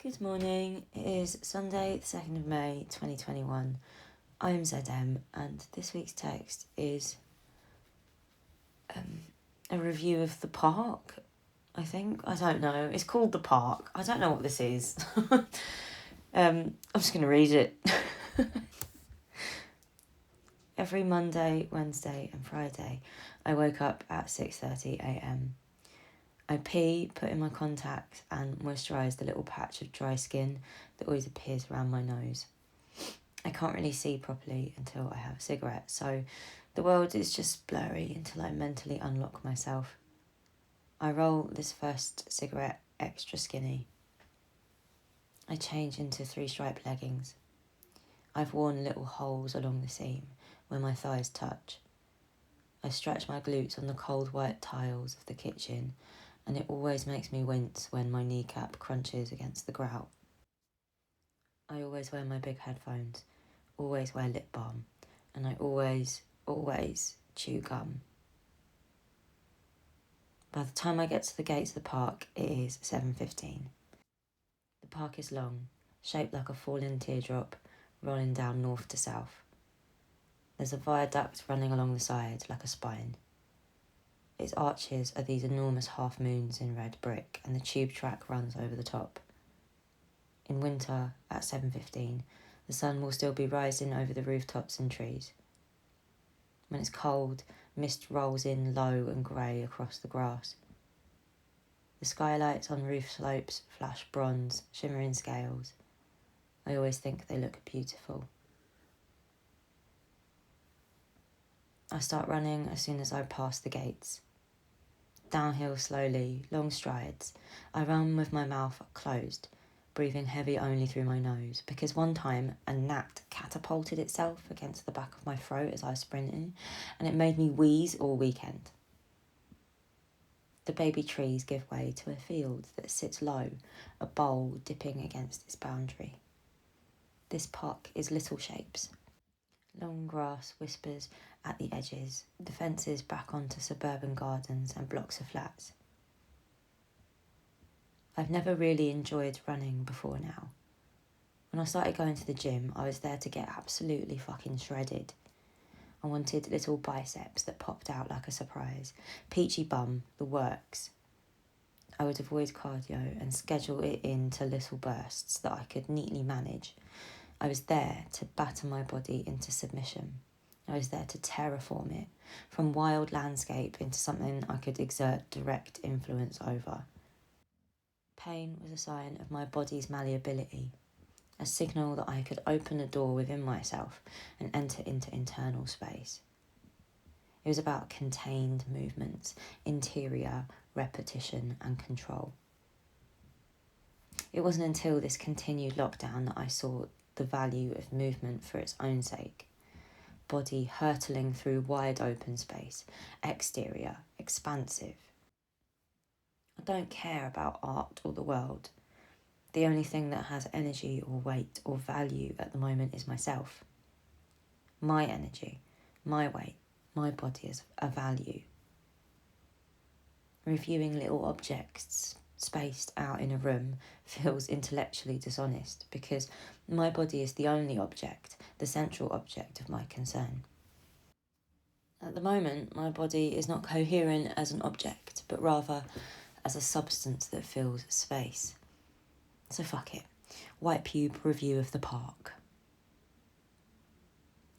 Good morning, it is Sunday the 2nd of May 2021. I'm ZM and this week's text is a review of The Park, I think. I don't know, it's called The Park. I don't know what this is. I'm just going to read it. Every Monday, Wednesday and Friday I woke up at 6:30am. I pee, put in my contacts and moisturise the little patch of dry skin that always appears around my nose. I can't really see properly until I have a cigarette, so the world is just blurry until I mentally unlock myself. I roll this first cigarette extra skinny. I change into 3-stripe leggings. I've worn little holes along the seam where my thighs touch. I stretch my glutes on the cold white tiles of the kitchen, and it always makes me wince when my kneecap crunches against the grout. I always wear my big headphones, always wear lip balm, and I always chew gum. By the time I get to the gates of the park, it is 7:15. The park is long, shaped like a fallen teardrop, rolling down north to south. There's a viaduct running along the side like a spine. Its arches are these enormous half-moons in red brick, and the tube track runs over the top. In winter, at 7:15, the sun will still be rising over the rooftops and trees. When it's cold, mist rolls in low and grey across the grass. The skylights on roof slopes flash bronze, shimmering scales. I always think they look beautiful. I start running as soon as I pass the gates. Downhill slowly, long strides. I run with my mouth closed, breathing heavy only through my nose, because one time a gnat catapulted itself against the back of my throat as I was sprinting, and it made me wheeze all weekend. The baby trees give way to a field that sits low, a bowl dipping against its boundary. This park is little shapes. Long grass whispers at the edges, the fences back onto suburban gardens and blocks of flats. I've never really enjoyed running before now. When I started going to the gym, I was there to get absolutely fucking shredded. I wanted little biceps that popped out like a surprise, peachy bum, the works. I would avoid cardio and schedule it into little bursts that I could neatly manage. I was there to batter my body into submission. I was there to terraform it, from wild landscape into something I could exert direct influence over. Pain was a sign of my body's malleability, a signal that I could open a door within myself and enter into internal space. It was about contained movements, interior repetition and control. It wasn't until this continued lockdown that I saw the value of movement for its own sake. Body hurtling through wide open space, exterior, expansive. I don't care about art or the world. The only thing that has energy or weight or value at the moment is myself. My energy, my weight, my body is a value. Reviewing little objects spaced out in a room feels intellectually dishonest because my body is the only object, the central object of my concern. At the moment, my body is not coherent as an object, but rather as a substance that fills space. So fuck it. White pube review of the park.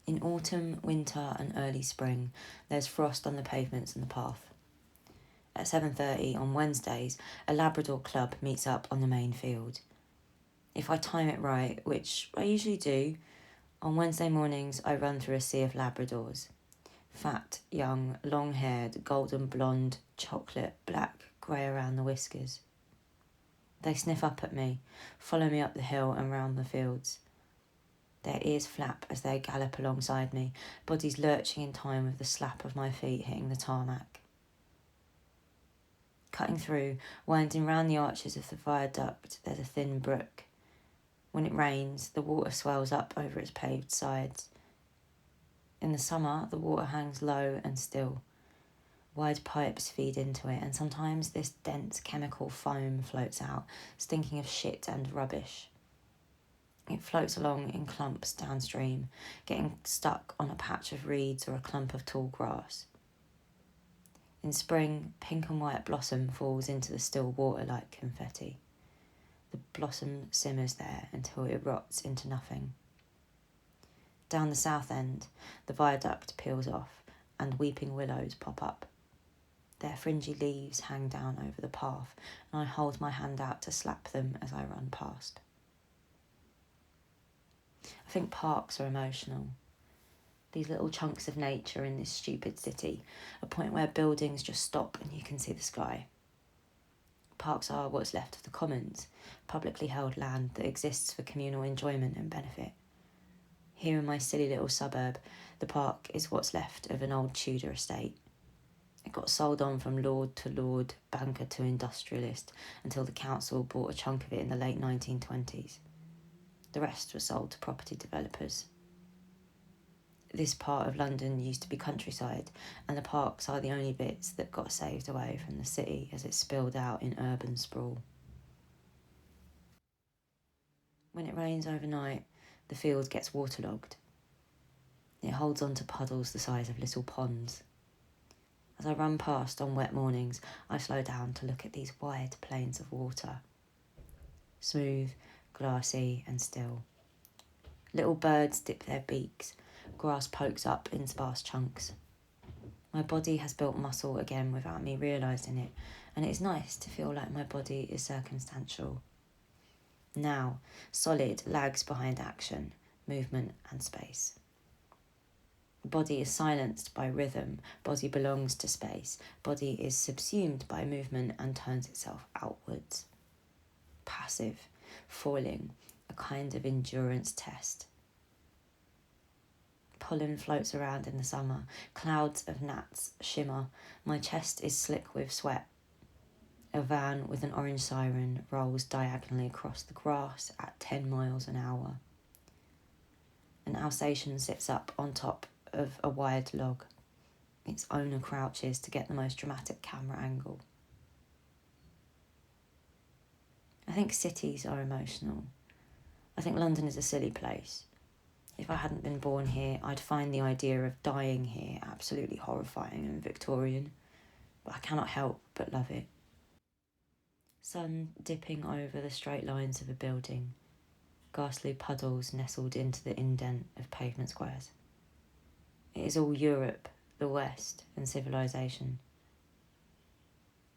In autumn, winter and early spring, there's frost on the pavements and the path. At 7:30 on Wednesdays, a Labrador club meets up on the main field. If I time it right, which I usually do, on Wednesday mornings I run through a sea of Labradors. Fat, young, long-haired, golden blonde, chocolate, black, grey around the whiskers. They sniff up at me, follow me up the hill and round the fields. Their ears flap as they gallop alongside me, bodies lurching in time with the slap of my feet hitting the tarmac. Cutting through, winding round the arches of the viaduct, there's a thin brook. When it rains, the water swells up over its paved sides. In the summer, the water hangs low and still. Wide pipes feed into it, and sometimes this dense chemical foam floats out, stinking of shit and rubbish. It floats along in clumps downstream, getting stuck on a patch of reeds or a clump of tall grass. In spring, pink and white blossom falls into the still water like confetti. The blossom simmers there until it rots into nothing. Down the south end, the viaduct peels off and weeping willows pop up. Their fringy leaves hang down over the path, and I hold my hand out to slap them as I run past. I think parks are emotional. These little chunks of nature in this stupid city, a point where buildings just stop and you can see the sky. Parks are what's left of the commons, publicly held land that exists for communal enjoyment and benefit. Here in my silly little suburb, the park is what's left of an old Tudor estate. It got sold on from lord to lord, banker to industrialist, until the council bought a chunk of it in the late 1920s. The rest was sold to property developers. This part of London used to be countryside, and the parks are the only bits that got saved away from the city as it spilled out in urban sprawl. When it rains overnight, the field gets waterlogged. It holds on to puddles the size of little ponds. As I run past on wet mornings, I slow down to look at these wide plains of water. Smooth, glassy and still. Little birds dip their beaks. Grass pokes up in sparse chunks. My body has built muscle again without me realising it, and it is nice to feel like my body is circumstantial. Now, solid lags behind action, movement and space. Body is silenced by rhythm, body belongs to space, body is subsumed by movement and turns itself outwards. Passive, foiling, a kind of endurance test. Pollen floats around in the summer, clouds of gnats shimmer, my chest is slick with sweat. A van with an orange siren rolls diagonally across the grass at 10 miles an hour. An Alsatian sits up on top of a wired log. Its owner crouches to get the most dramatic camera angle. I think cities are emotional. I think London is a silly place. If I hadn't been born here, I'd find the idea of dying here absolutely horrifying and Victorian, but I cannot help but love it. Sun dipping over the straight lines of a building, ghastly puddles nestled into the indent of pavement squares. It is all Europe, the West, and civilization.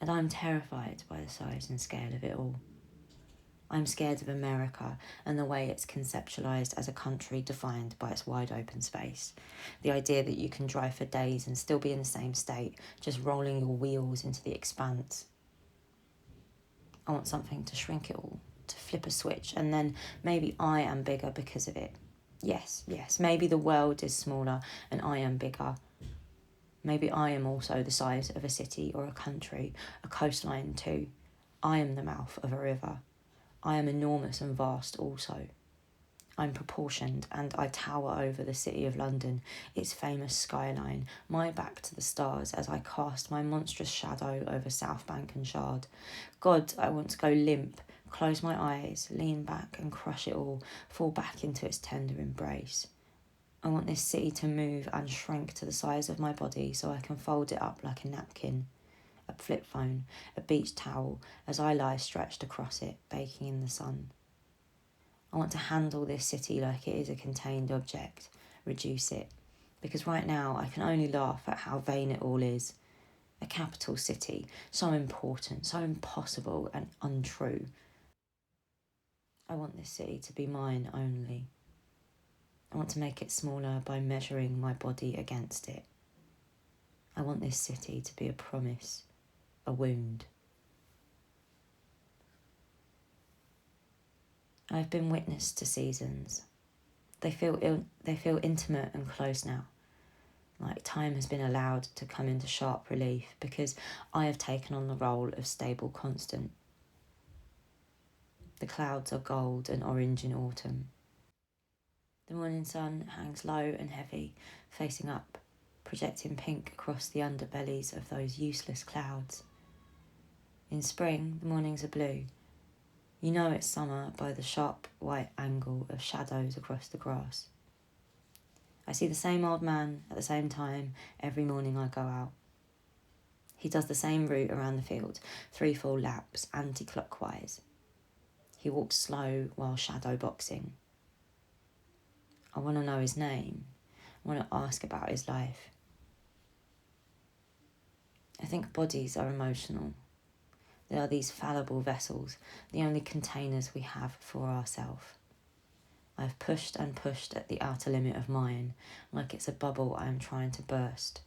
And I'm terrified by the size and scale of it all. I'm scared of America and the way it's conceptualised as a country defined by its wide open space. The idea that you can drive for days and still be in the same state, just rolling your wheels into the expanse. I want something to shrink it all, to flip a switch, and then maybe I am bigger because of it. Yes, maybe the world is smaller and I am bigger. Maybe I am also the size of a city or a country, a coastline too. I am the mouth of a river. I am enormous and vast also. I'm proportioned and I tower over the city of London, its famous skyline, my back to the stars as I cast my monstrous shadow over South Bank and Shard. God, I want to go limp, close my eyes, lean back and crush it all, fall back into its tender embrace. I want this city to move and shrink to the size of my body so I can fold it up like a napkin, a flip phone, a beach towel, as I lie stretched across it, baking in the sun. I want to handle this city like it is a contained object, reduce it, because right now I can only laugh at how vain it all is. A capital city, so important, so impossible and untrue. I want this city to be mine only. I want to make it smaller by measuring my body against it. I want this city to be a promise, a wound. I've been witness to seasons. They feel intimate and close now, like time has been allowed to come into sharp relief because I have taken on the role of stable constant. The clouds are gold and orange in autumn. The morning sun hangs low and heavy, facing up. projecting pink across the underbellies of those useless clouds. In spring, the mornings are blue. You know it's summer by the sharp white angle of shadows across the grass. I see the same old man at the same time every morning I go out. He does the same route around the field, 3 full laps, anti-clockwise. He walks slow while shadow boxing. I want to know his name. I want to ask about his life. I think bodies are emotional. They are these fallible vessels, the only containers we have for ourselves. I've pushed and pushed at the outer limit of mine, like it's a bubble I am trying to burst.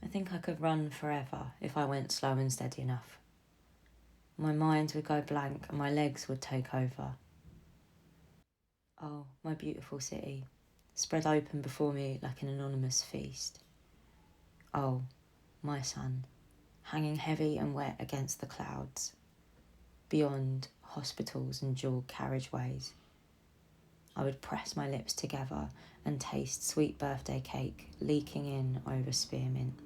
I think I could run forever if I went slow and steady enough. My mind would go blank and my legs would take over. Oh, my beautiful city, spread open before me like an anonymous feast. Oh, my sun, hanging heavy and wet against the clouds. Beyond hospitals and dual carriageways. I would press my lips together and taste sweet birthday cake leaking in over spearmint.